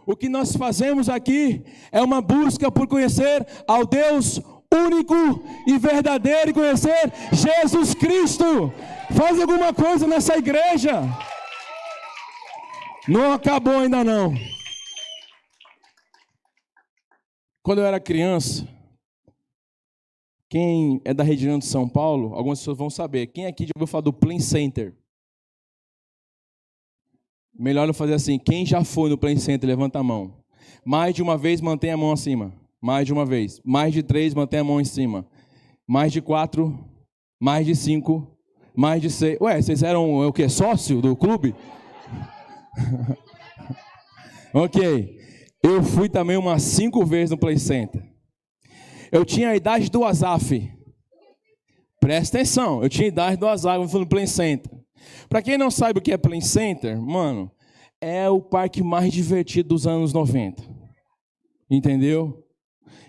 O que nós fazemos aqui é uma busca por conhecer ao Deus único e verdadeiro e conhecer Jesus Cristo. Faz alguma coisa nessa igreja. Não acabou ainda não. Quando eu era criança, quem é da região de São Paulo, algumas pessoas vão saber. Quem aqui já ouviu falar do Play Center? Melhor eu fazer assim. Quem já foi no Play Center, levanta a mão. Mais de uma vez, mantém a mão acima. Mais de uma vez. Mais de 3, mantém a mão em cima. Mais de 4, mais de 5, mais de 6. Ué, vocês eram o quê? Sócio do clube? Ok. Eu fui também umas 5 vezes no Play Center. Eu tinha a idade do Azaf. Presta atenção. Eu tinha a idade do Azaf, eu fui no Play Center. Para quem não sabe o que é Play Center, mano, é o parque mais divertido dos anos 90. Entendeu?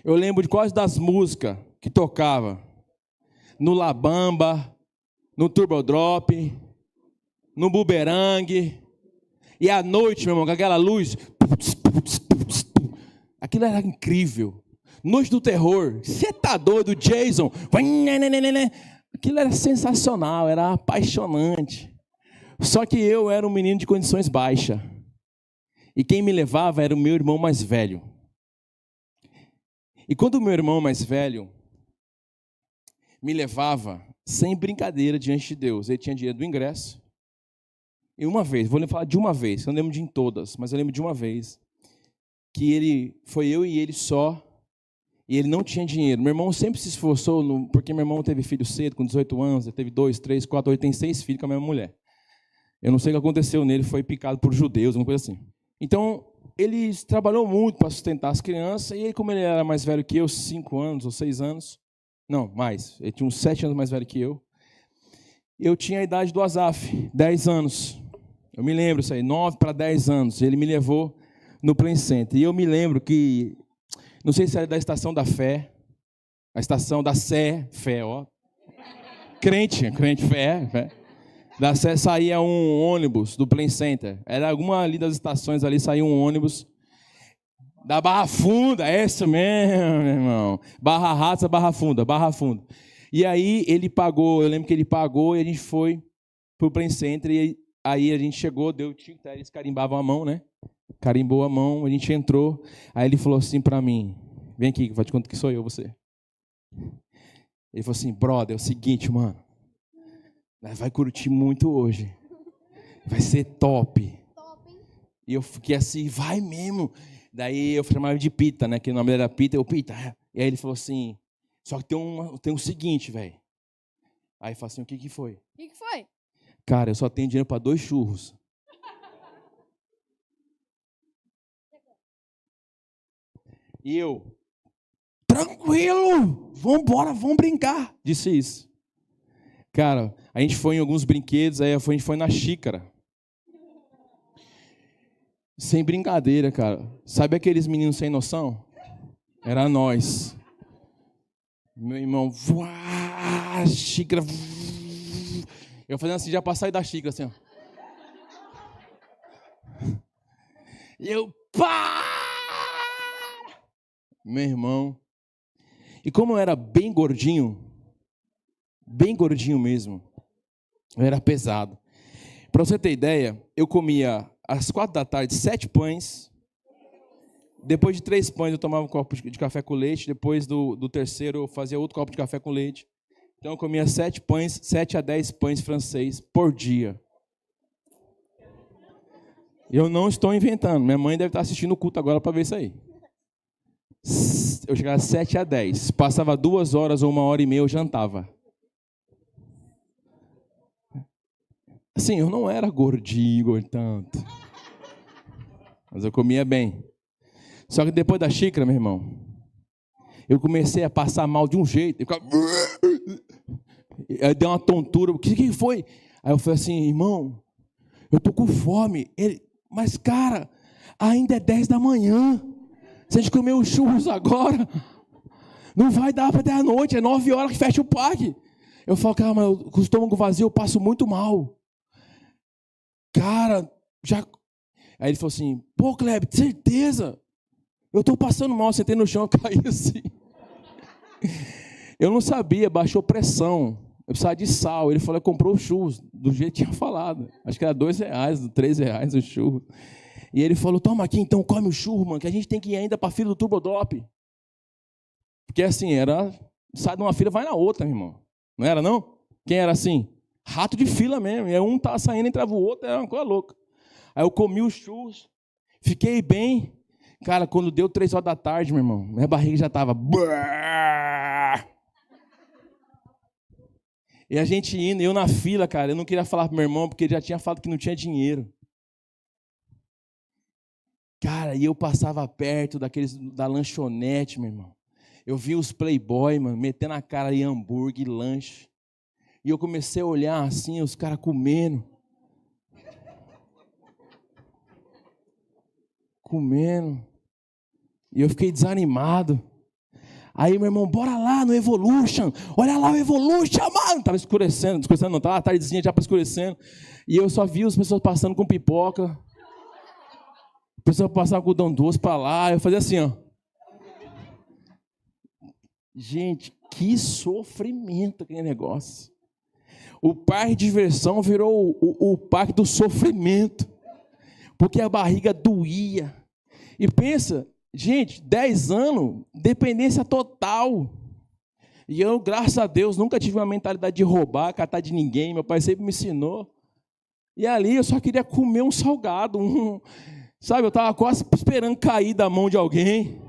Eu lembro de quase das músicas que tocava. No La Bamba, no Turbo Drop, no Boomerang. E à noite, meu irmão, com aquela luz. Aquilo era incrível. Noite do terror. Você tá doido, Jason? Aquilo era sensacional, era apaixonante. Só que eu era um menino de condições baixas. E quem me levava era o meu irmão mais velho. E quando o meu irmão mais velho me levava, sem brincadeira, diante de Deus, ele tinha dinheiro do ingresso. E uma vez, vou lhe falar de uma vez, eu não lembro de em todas, mas eu lembro de uma vez, que foi eu e ele só, e ele não tinha dinheiro. Meu irmão sempre se esforçou, porque meu irmão teve filho cedo, com 18 anos, ele teve 2, 3, 4, 8, tem 6 filhos com a mesma mulher. Eu não sei o que aconteceu nele, foi picado por judeus, uma coisa assim. Então, ele trabalhou muito para sustentar as crianças, e aí, como ele era mais velho que eu, 5 anos ou 6 anos, não, mais, ele tinha uns 7 anos mais velho que eu tinha a idade do Azaf, 10 anos. Eu me lembro isso aí, 9 para 10 anos, ele me levou no Play Center. E eu me lembro que, não sei se era da Estação da Fé, a Estação da Sé, Fé, ó. Crente, fé. Da Sé saía um ônibus do Play Center. Era alguma ali das estações ali, saía um ônibus da Barra Funda, é isso mesmo, meu irmão. Barra Raça, Barra Funda. E aí ele pagou, eu lembro que ele pagou e a gente foi pro Play Center e aí a gente chegou, deu tico, eles carimbavam a mão, né? Carimbou a mão, a gente entrou. Aí ele falou assim para mim, vem aqui, que vai te contar que sou eu, você. Ele falou assim, brother, é o seguinte, mano, vai curtir muito hoje. Vai ser top. E eu fiquei assim, vai mesmo. Daí eu chamava de Pita, né? Que o nome dele era Pita, eu Pita. E aí ele falou assim, só que tem um seguinte, velho. Aí eu falei assim, o que foi? O que foi? Cara, eu só tenho dinheiro para 2 churros. E eu, tranquilo, vamos embora, vamos brincar. Disse isso. Cara, a gente foi em alguns brinquedos, aí a gente foi na xícara. Sem brincadeira, cara. Sabe aqueles meninos sem noção? Era nós. Meu irmão, xícara. Eu fazendo assim, já para sair da xícara, assim, ó. E eu, pá! Meu irmão. E como eu era bem gordinho mesmo, eu era pesado. Para você ter ideia, eu comia às 4 da tarde 7 pães. Depois de 3 pães eu tomava um copo de café com leite. Depois do terceiro eu fazia outro copo de café com leite. Então eu comia 7 pães, 7 a 10 pães francês por dia. Eu não estou inventando. Minha mãe deve estar assistindo o culto agora para ver isso aí. Eu chegava às 7 a 10. Passava 2 horas ou 1h30 eu jantava. Assim, eu não era gordinho tanto. Mas eu comia bem. Só que depois da xícara, meu irmão, eu comecei a passar mal de um jeito. Aí deu uma tontura. O que foi? Aí eu falei assim, irmão, eu tô com fome. Mas cara, ainda é 10 da manhã. Se a gente comer os churros agora, não vai dar para até a noite. É 9 horas que fecha o parque. Eu falo, cara, mas com o estômago vazio eu passo muito mal. Cara, Aí ele falou assim, pô, Kleber, certeza? Eu tô passando mal, sentei no chão, caí assim. Eu não sabia, baixou pressão. Eu precisava de sal. Ele falou, comprou churros, do jeito que tinha falado. Acho que era R$2, R$3 o churro. E ele falou, toma aqui então, come o churro, mano, que a gente tem que ir ainda para a fila do Turbodop. Porque assim, sai de uma fila, vai na outra, meu irmão. Não era não? Quem era assim? Rato de fila mesmo. E aí um tava saindo, entrava o outro, era uma coisa louca. Aí eu comi os churros, fiquei bem. Cara, quando deu 3 horas da tarde, meu irmão, minha barriga já estava... E a gente indo, eu na fila, cara, eu não queria falar pro meu irmão, porque ele já tinha falado que não tinha dinheiro. Cara, e eu passava perto da lanchonete, meu irmão. Eu vi os playboy, mano, metendo a cara em hambúrguer, lanche. E eu comecei a olhar assim, os caras comendo. E eu fiquei desanimado. Aí, meu irmão, bora lá no Evolution. Olha lá o Evolution, mano. Tava escurecendo não, tava a tardezinha já para escurecendo. E eu só vi as pessoas passando com pipoca. A pessoa passava com o Dom Doce para lá. Eu fazia assim, ó. Gente, que sofrimento aquele negócio. O parque de diversão virou o parque do sofrimento. Porque a barriga doía. E pensa, gente, 10 anos, dependência total. E eu, graças a Deus, nunca tive uma mentalidade de roubar, catar de ninguém. Meu pai sempre me ensinou. E ali eu só queria comer um salgado. Sabe, eu estava quase esperando cair da mão de alguém.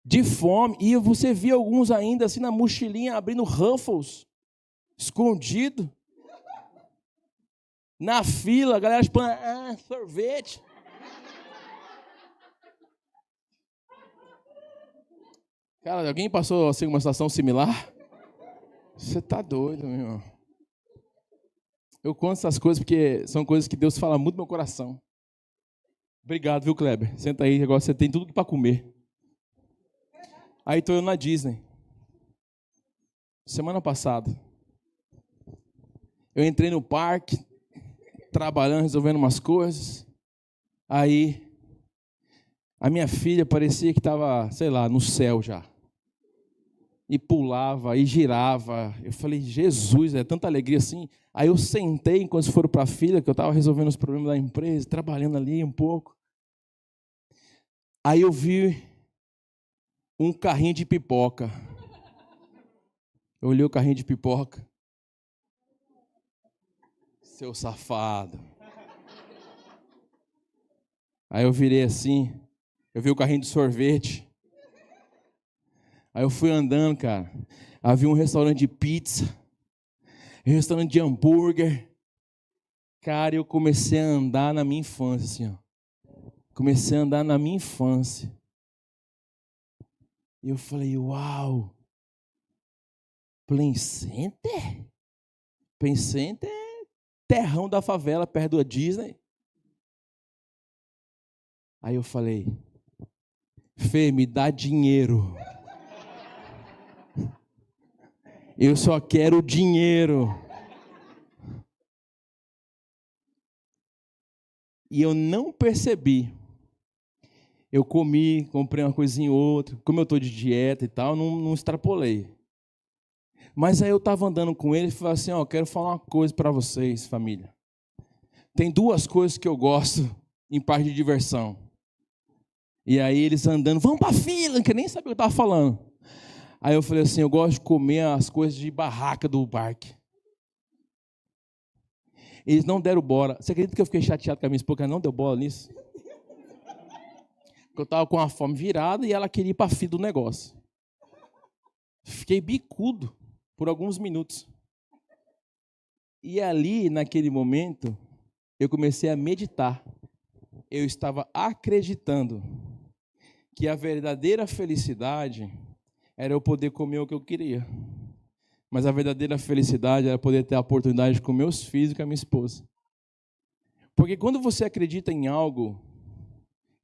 De fome. E você via alguns ainda assim na mochilinha, abrindo Ruffles. Escondido. Na fila, a galera esperando, sorvete. Cara, alguém passou assim uma situação similar? Você tá doido, meu irmão. Eu conto essas coisas porque são coisas que Deus fala muito no meu coração. Obrigado, viu, Kleber? Senta aí, agora você tem tudo para comer. Aí estou eu na Disney. Semana passada. Eu entrei no parque, trabalhando, resolvendo umas coisas. Aí, a minha filha parecia que estava, sei lá, no céu já. E pulava, e girava. Eu falei, Jesus, é tanta alegria assim. Aí eu sentei enquanto foram para a fila, que eu estava resolvendo os problemas da empresa, trabalhando ali um pouco. Aí eu vi um carrinho de pipoca. Eu olhei o carrinho de pipoca. Seu safado. Aí eu virei assim, eu vi o carrinho de sorvete. Aí eu fui andando, cara. Havia um restaurante de pizza, um restaurante de hambúrguer. Cara, eu comecei a andar na minha infância, assim, ó. Comecei a andar na minha infância. E eu falei, uau. Play Center? Play Center é terrão da favela, perto da Disney. Aí eu falei, Fê, me dá dinheiro. Eu só quero dinheiro. E eu não percebi. Eu comi, comprei uma coisinha ou outra. Como eu estou de dieta e tal, não extrapolei. Mas aí eu estava andando com ele e falei assim, ó, quero falar uma coisa para vocês, família. Tem 2 coisas que eu gosto em parque de diversão. E aí eles andando, vamos para a fila, que nem sabia o que eu estava falando. Aí eu falei assim, eu gosto de comer as coisas de barraca do parque. Eles não deram bola. Você acredita que eu fiquei chateado com a minha esposa, que ela não deu bola nisso? Porque eu estava com a fome virada e ela queria ir para a fila do negócio. Fiquei bicudo por alguns minutos. E ali, naquele momento, eu comecei a meditar. Eu estava acreditando que a verdadeira felicidade era eu poder comer o que eu queria. Mas a verdadeira felicidade era poder ter a oportunidade de comer meus filhos e com a minha esposa. Porque quando você acredita em algo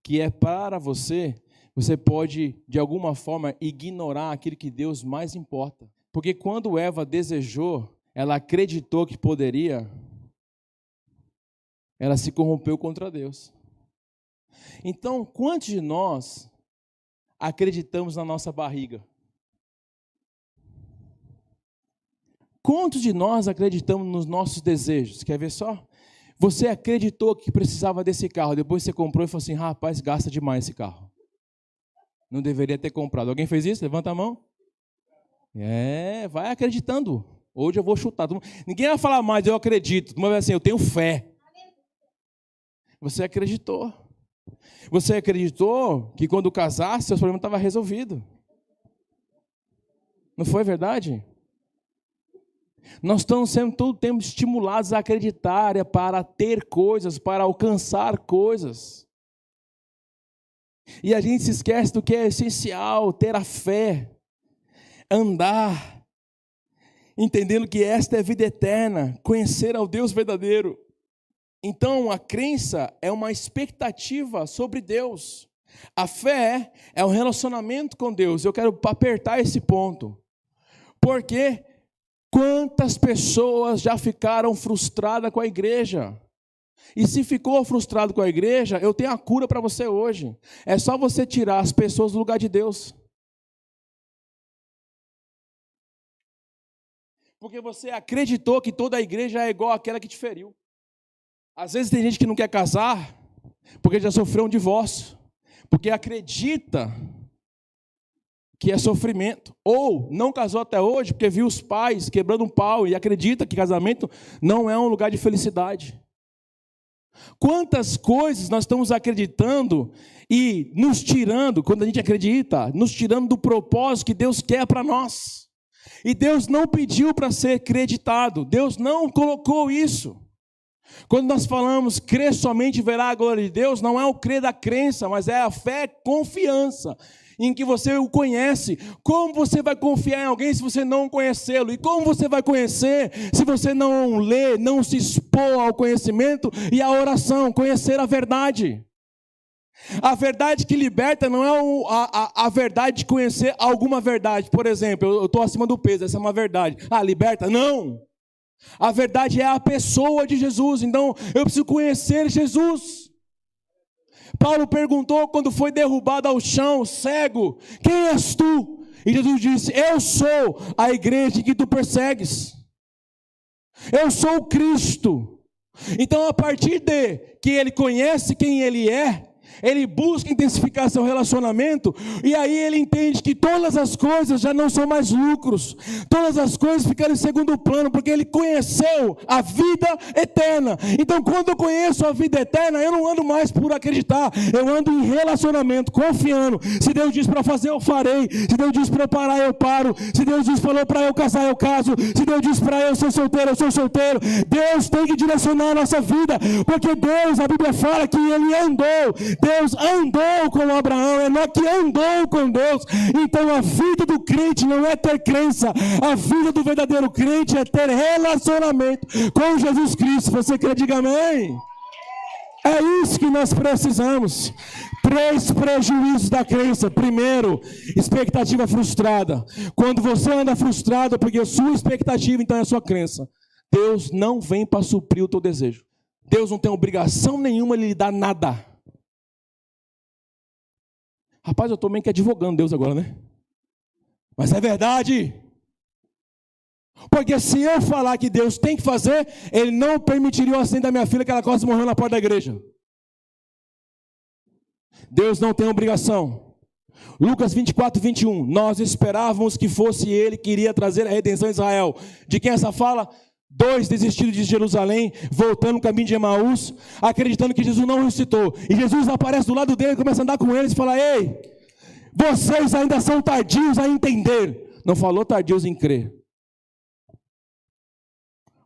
que é para você, você pode, de alguma forma, ignorar aquilo que Deus mais importa. Porque quando Eva desejou, ela acreditou que poderia, ela se corrompeu contra Deus. Então, quantos de nós acreditamos na nossa barriga? Quantos de nós acreditamos nos nossos desejos? Quer ver só? Você acreditou que precisava desse carro, depois você comprou e falou assim, rapaz, gasta demais esse carro. Não deveria ter comprado. Alguém fez isso? Levanta a mão. Vai acreditando. Hoje eu vou chutar. Ninguém vai falar mais, eu acredito. Uma vez assim, eu tenho fé. Você acreditou. Você acreditou que quando casasse, seus problemas estavam resolvidos. Não foi verdade? Nós estamos sendo todo o tempo estimulados a acreditar para ter coisas, para alcançar coisas. E a gente se esquece do que é essencial, ter a fé, andar, entendendo que esta é a vida eterna, conhecer ao Deus verdadeiro. Então, a crença é uma expectativa sobre Deus. A fé é um relacionamento com Deus. Eu quero apertar esse ponto. Porque quantas pessoas já ficaram frustradas com a igreja? E se ficou frustrado com a igreja, eu tenho a cura para você hoje. É só você tirar as pessoas do lugar de Deus. Porque você acreditou que toda a igreja é igual àquela que te feriu. Às vezes tem gente que não quer casar, porque já sofreu um divórcio. Porque acredita que é sofrimento. Ou não casou até hoje, porque viu os pais quebrando um pau e acredita que casamento não é um lugar de felicidade. Quantas coisas nós estamos acreditando e nos tirando, quando a gente acredita, nos tirando do propósito que Deus quer para nós. E Deus não pediu para ser acreditado, Deus não colocou isso. Quando nós falamos crer somente verá a glória de Deus, não é o crer da crença, mas é a fé, confiança em que você o conhece. Como você vai confiar em alguém se você não conhecê-lo? E como você vai conhecer se você não lê, não se expor ao conhecimento e à oração, conhecer a verdade? A verdade que liberta não é a verdade de conhecer alguma verdade. Por exemplo, eu estou acima do peso, essa é uma verdade. Liberta? Não. A verdade é a pessoa de Jesus, então eu preciso conhecer Jesus. Paulo perguntou quando foi derrubado ao chão, cego, quem és tu? E Jesus disse, eu sou a igreja que tu persegues. Eu sou o Cristo. Então a partir de que ele conhece quem ele é, ele busca intensificar seu relacionamento, e aí ele entende que todas as coisas já não são mais lucros, todas as coisas ficaram em segundo plano, porque ele conheceu a vida eterna. Então quando eu conheço a vida eterna, eu não ando mais por acreditar, eu ando em relacionamento, confiando. Se Deus diz para fazer, eu farei. Se Deus diz para eu parar, eu paro. Se Deus diz falou para eu casar, eu caso. Se Deus diz para eu ser solteiro, eu sou solteiro. Deus tem que direcionar a nossa vida, porque Deus, a Bíblia fala que ele andou, Deus andou com Abraão, Enoque que andou com Deus. Então a vida do crente não é ter crença, a vida do verdadeiro crente é ter relacionamento com Jesus Cristo. Você quer, diga amém? É isso que nós precisamos. 3 prejuízos da crença. Primeiro, expectativa frustrada. Quando você anda frustrado, é porque a sua expectativa então é a sua crença. Deus não vem para suprir o teu desejo. Deus não tem obrigação nenhuma de lhe dar nada. Rapaz, eu estou meio que advogando Deus agora, né? Mas é verdade. Porque se eu falar que Deus tem que fazer, Ele não permitiria o acidente da minha filha que ela quase morreu na porta da igreja. Deus não tem obrigação. Lucas 24, 21. Nós esperávamos que fosse Ele que iria trazer a redenção a Israel. De quem é essa fala? 2 desistiram de Jerusalém, voltando no caminho de Emaús, acreditando que Jesus não ressuscitou. E Jesus aparece do lado dele, começa a andar com eles e fala, ei, vocês ainda são tardios a entender. Não falou tardios em crer.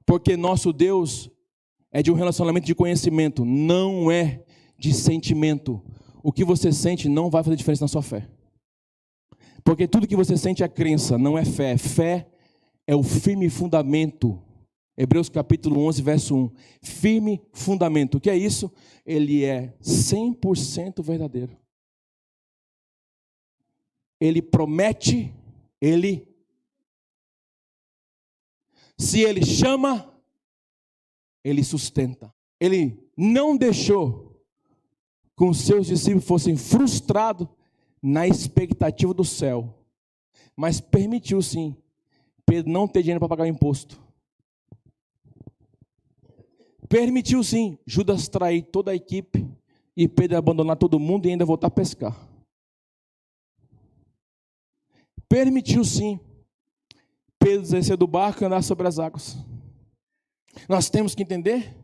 Porque nosso Deus é de um relacionamento de conhecimento, não é de sentimento. O que você sente não vai fazer diferença na sua fé. Porque tudo que você sente é crença, não é fé. Fé é o firme fundamento. Hebreus capítulo 11, verso 1. Firme fundamento. O que é isso? Ele é 100% verdadeiro. Ele promete, se Ele chama, Ele sustenta. Ele não deixou que os seus discípulos fossem frustrados na expectativa do céu, mas permitiu sim Pedro não ter dinheiro para pagar o imposto. Permitiu sim Judas trair toda a equipe e Pedro abandonar todo mundo e ainda voltar a pescar. Permitiu sim Pedro descer do barco e andar sobre as águas. Nós temos que entender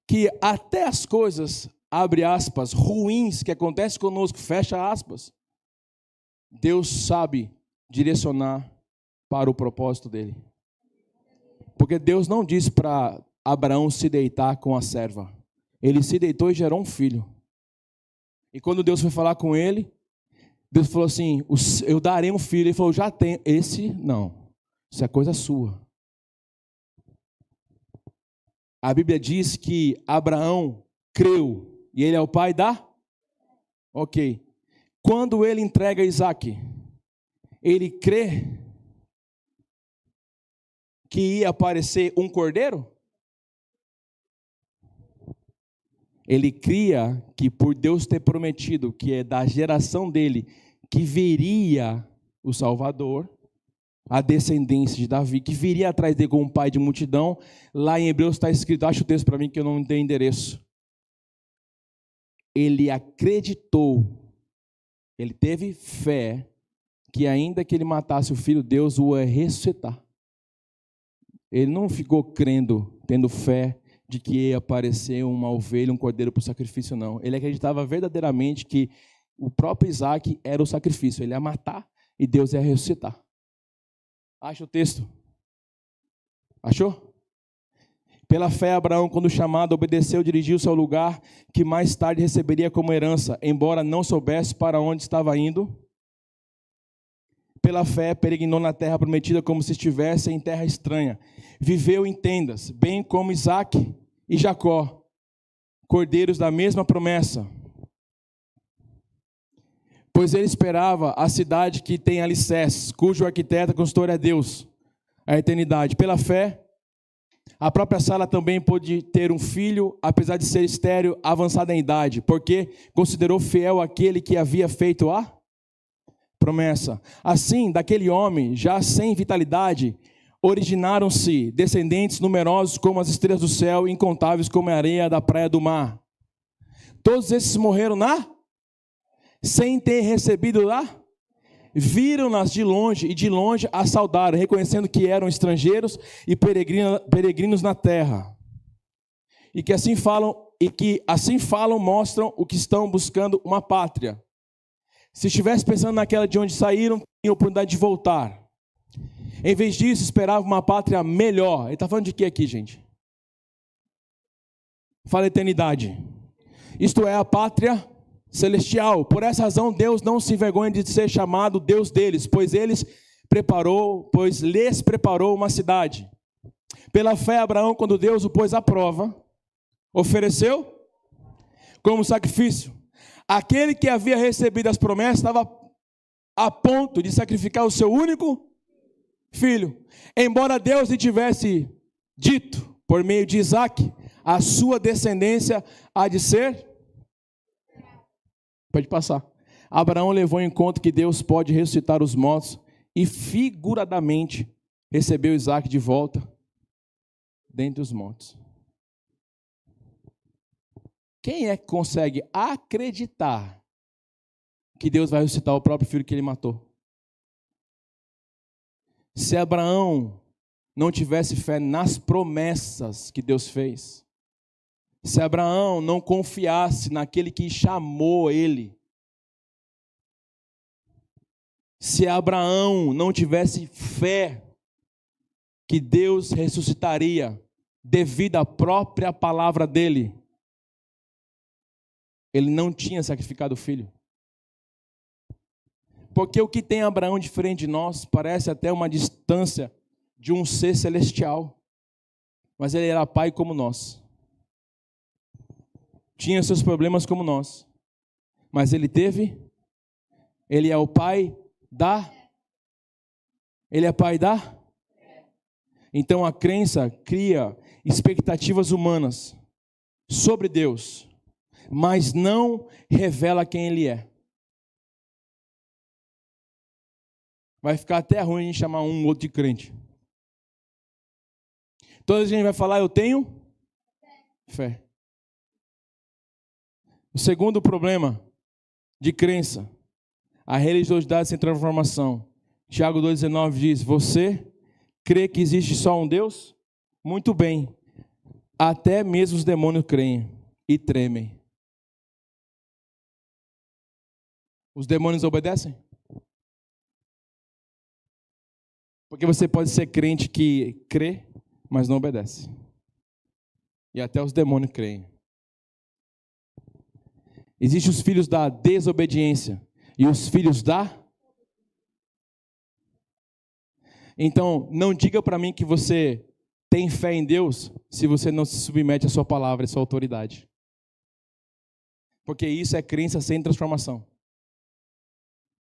que até as coisas, abre aspas, ruins que acontecem conosco, fecha aspas, Deus sabe direcionar para o propósito dele. Porque Deus não disse para Abraão se deitar com a serva. Ele se deitou e gerou um filho. E quando Deus foi falar com ele, Deus falou assim, eu darei um filho. Ele falou, já tem. Esse não, isso é coisa sua. A Bíblia diz que Abraão creu e ele é o pai da? Ok. Quando ele entrega Isaac, ele crê que ia aparecer um cordeiro? Ele cria que por Deus ter prometido que é da geração dele que viria o Salvador, a descendência de Davi, que viria atrás dele como um pai de multidão. Lá em Hebreus está escrito, acha o texto para mim que eu não tenho endereço. Ele acreditou, ele teve fé, que ainda que ele matasse o filho, Deus o ia ressuscitar. Ele não ficou crendo, tendo fé, de que ia aparecer uma ovelha, um cordeiro para o sacrifício, não. Ele acreditava verdadeiramente que o próprio Isaac era o sacrifício. Ele ia matar e Deus ia ressuscitar. Acha o texto? Achou? Pela fé, Abraão, quando chamado, obedeceu, dirigiu-se ao lugar que mais tarde receberia como herança, embora não soubesse para onde estava indo. Pela fé, peregrinou na terra prometida como se estivesse em terra estranha. Viveu em tendas, bem como Isaac e Jacó, cordeiros da mesma promessa. Pois ele esperava a cidade que tem alicerces, cujo arquiteto e construtor é Deus, a eternidade. Pela fé, a própria Sara também pôde ter um filho, apesar de ser estéril, avançada em idade, porque considerou fiel aquele que havia feito a promessa. Assim, daquele homem, já sem vitalidade, originaram-se descendentes numerosos como as estrelas do céu, incontáveis como a areia da praia do mar. Todos esses morreram sem ter recebido lá, viram-nas de longe e de longe as saudaram, reconhecendo que eram estrangeiros e peregrinos na terra. E que assim falam, mostram o que estão buscando uma pátria. Se estivesse pensando naquela de onde saíram, tinham oportunidade de voltar. Em vez disso, esperava uma pátria melhor. Ele está falando de quê aqui, gente? Fala eternidade. Isto é, a pátria celestial. Por essa razão, Deus não se envergonha de ser chamado Deus deles, pois lhes preparou uma cidade. Pela fé, Abraão, quando Deus o pôs à prova, ofereceu como sacrifício. Aquele que havia recebido as promessas estava a ponto de sacrificar o seu único filho. Embora Deus lhe tivesse dito, por meio de Isaac, a sua descendência há de ser. Pode passar. Abraão levou em conta que Deus pode ressuscitar os mortos e figuradamente recebeu Isaac de volta dentre os mortos. Quem é que consegue acreditar que Deus vai ressuscitar o próprio filho que ele matou? Se Abraão não tivesse fé nas promessas que Deus fez, se Abraão não confiasse naquele que chamou ele, se Abraão não tivesse fé que Deus ressuscitaria devido à própria palavra dele, ele não tinha sacrificado o filho. Porque o que tem Abraão diferente de nós parece até uma distância de um ser celestial. Mas ele era pai como nós. Tinha seus problemas como nós. Mas ele é o pai da. Ele é pai da. Então a crença cria expectativas humanas. sobre Deus, mas não revela quem Ele é. Vai ficar até ruim a gente chamar um outro de crente. Toda vez a gente vai falar, eu tenho fé. O segundo problema de crença, a religiosidade sem transformação. Tiago 2,19 diz, você crê que existe só um Deus? Muito bem. Até mesmo os demônios creem e tremem. Os demônios obedecem? Porque você pode ser crente que crê, mas não obedece. E até os demônios creem. Existem os filhos da desobediência e os filhos da... Então, não diga para mim que você tem fé em Deus se você não se submete à sua palavra e à sua autoridade. Porque isso é crença sem transformação.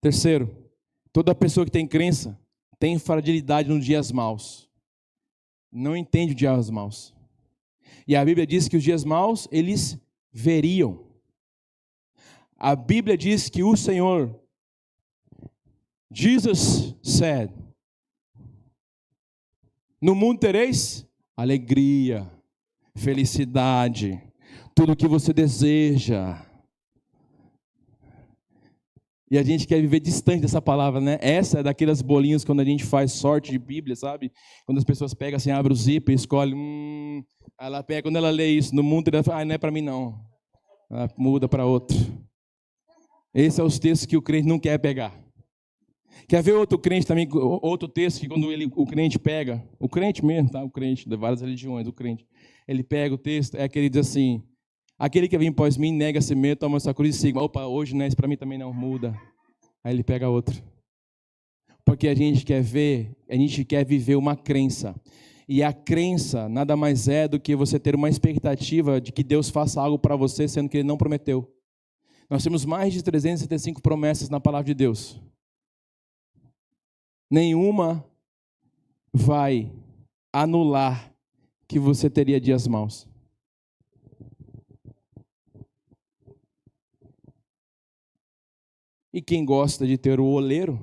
Terceiro, toda pessoa que tem crença tem fragilidade nos dias maus. Não entende os dias maus. E a Bíblia diz que os dias maus, eles veriam. A Bíblia diz que o Senhor, Jesus said, no mundo tereis alegria, felicidade, tudo o que você deseja. E a gente quer viver distante dessa palavra, né? Essa é daquelas bolinhas quando a gente faz sorte de Bíblia, sabe? Quando as pessoas pegam assim, abrem o zíper e escolhem, ela pega, quando ela lê isso, no mundo, ela fala, não é para mim não. Ela muda para outro. Esse é os textos que o crente não quer pegar. Quer ver outro crente também, outro texto que quando o crente pega, o crente mesmo, tá? O crente de várias religiões, o crente, ele pega o texto, é aquele que diz assim, aquele que vem após mim, nega a si mesmo, toma essa cruz e siga. Opa, hoje não é isso para mim também não, muda. Aí ele pega outro. Porque a gente quer viver uma crença. E a crença nada mais é do que você ter uma expectativa de que Deus faça algo para você, sendo que Ele não prometeu. Nós temos mais de 375 promessas na palavra de Deus. Nenhuma vai anular que você teria dias maus. E quem gosta de ter o oleiro,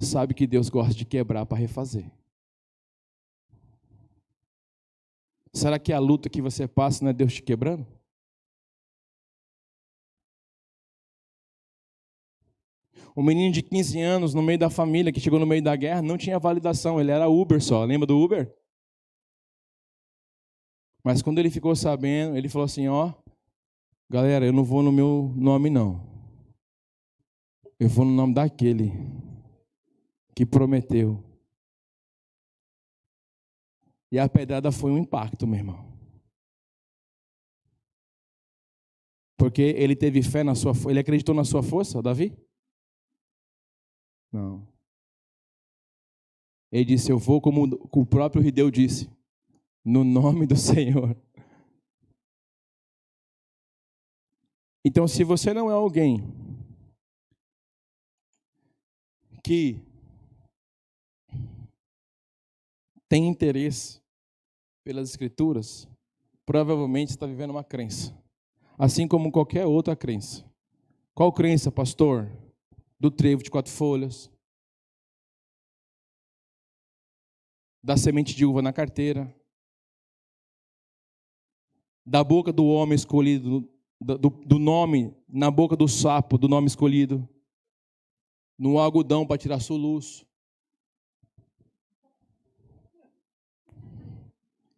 sabe que Deus gosta de quebrar para refazer. Será que a luta que você passa não é Deus te quebrando? Um menino de 15 anos, no meio da família, que chegou no meio da guerra, não tinha validação, ele era Uber só. Lembra do Uber? Mas quando ele ficou sabendo, ele falou assim, ó, galera, eu não vou no meu nome não. Eu vou no nome daquele que prometeu. E a pedrada foi um impacto, meu irmão. Porque ele teve fé na sua força. Ele acreditou na sua força, Davi? Não. Ele disse, eu vou como o próprio Rideu disse, no nome do Senhor. Então, se você não é alguém que tem interesse pelas Escrituras, provavelmente está vivendo uma crença. Assim como qualquer outra crença. Qual crença, pastor? Do trevo de 4 folhas. Da semente de uva na carteira. Da boca do homem escolhido, do nome, na boca do sapo, do nome escolhido. No algodão para tirar soluço.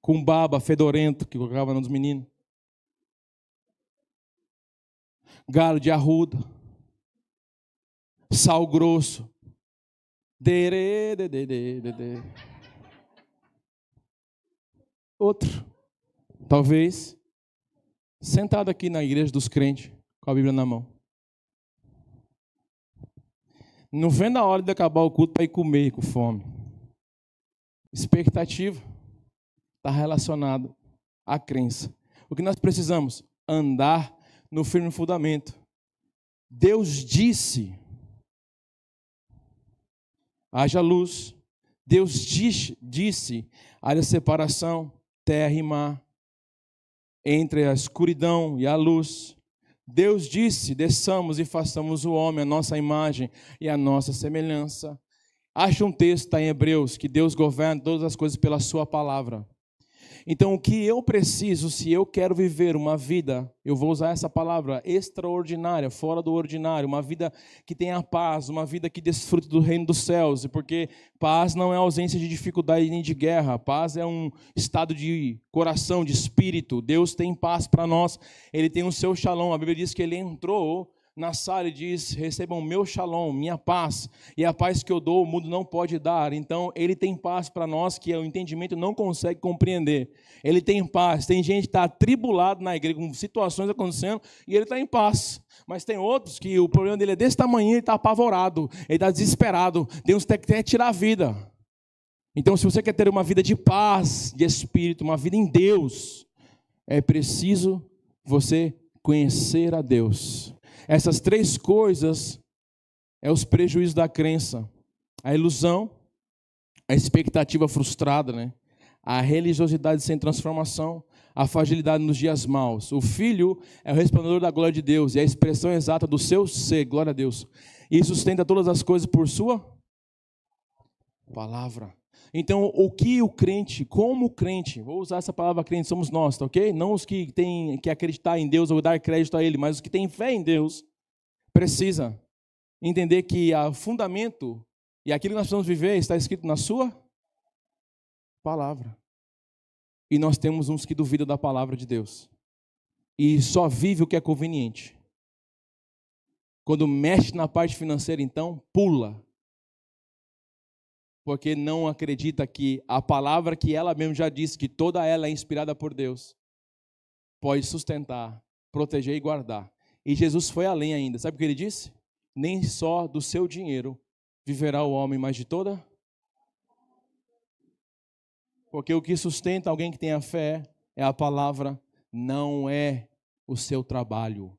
Com baba fedorento que colocava nos meninos. Galho de arruda. Sal grosso. Outro. Talvez sentado aqui na igreja dos crentes, com a Bíblia na mão. Não vendo a hora de acabar o culto para ir comer com fome. Expectativa está relacionado à crença. O que nós precisamos? Andar no firme fundamento. Deus disse, haja luz. Deus disse, haja separação, terra e mar. entre a escuridão e a luz. Deus disse, desçamos e façamos o homem, a nossa imagem e a nossa semelhança. Acha um texto em Hebreus, que Deus governa todas as coisas pela sua palavra. Então, o que eu preciso, se eu quero viver uma vida, eu vou usar essa palavra, extraordinária, fora do ordinário, uma vida que tenha paz, uma vida que desfrute do reino dos céus, porque paz não é ausência de dificuldade nem de guerra, paz é um estado de coração, de espírito. Deus tem paz para nós, Ele tem o seu shalom. A Bíblia diz que Ele entrou na sala e diz, recebam meu shalom, minha paz, e a paz que eu dou o mundo não pode dar. Então Ele tem paz para nós que o entendimento não consegue compreender. Ele tem paz. Tem gente que está atribulado na igreja com situações acontecendo e ele está em paz, mas tem outros que o problema dele é desse tamanho, ele está apavorado, ele está desesperado, Deus quer tirar a vida. Então, se você quer ter uma vida de paz, de espírito, uma vida em Deus, é preciso você conhecer a Deus. Essas três coisas é os prejuízos da crença: a ilusão, a expectativa frustrada, né? A religiosidade sem transformação, a fragilidade nos dias maus. O Filho é o resplandor da glória de Deus e a expressão exata do seu ser, glória a Deus. E sustenta todas as coisas por sua palavra. Então, o que o crente, como crente, vou usar essa palavra crente, somos nós, tá ok? Não os que têm que acreditar em Deus ou dar crédito a Ele, mas os que têm fé em Deus, precisa entender que o fundamento e aquilo que nós precisamos viver está escrito na sua palavra. E nós temos uns que duvidam da palavra de Deus e só vive o que é conveniente. Quando mexe na parte financeira, então, pula. Porque não acredita que a palavra que ela mesma já disse, que toda ela é inspirada por Deus, pode sustentar, proteger e guardar. E Jesus foi além ainda. Sabe o que ele disse? Nem só do seu dinheiro viverá o homem, mas de toda. Porque o que sustenta alguém que tenha fé é a palavra, não é o seu trabalho,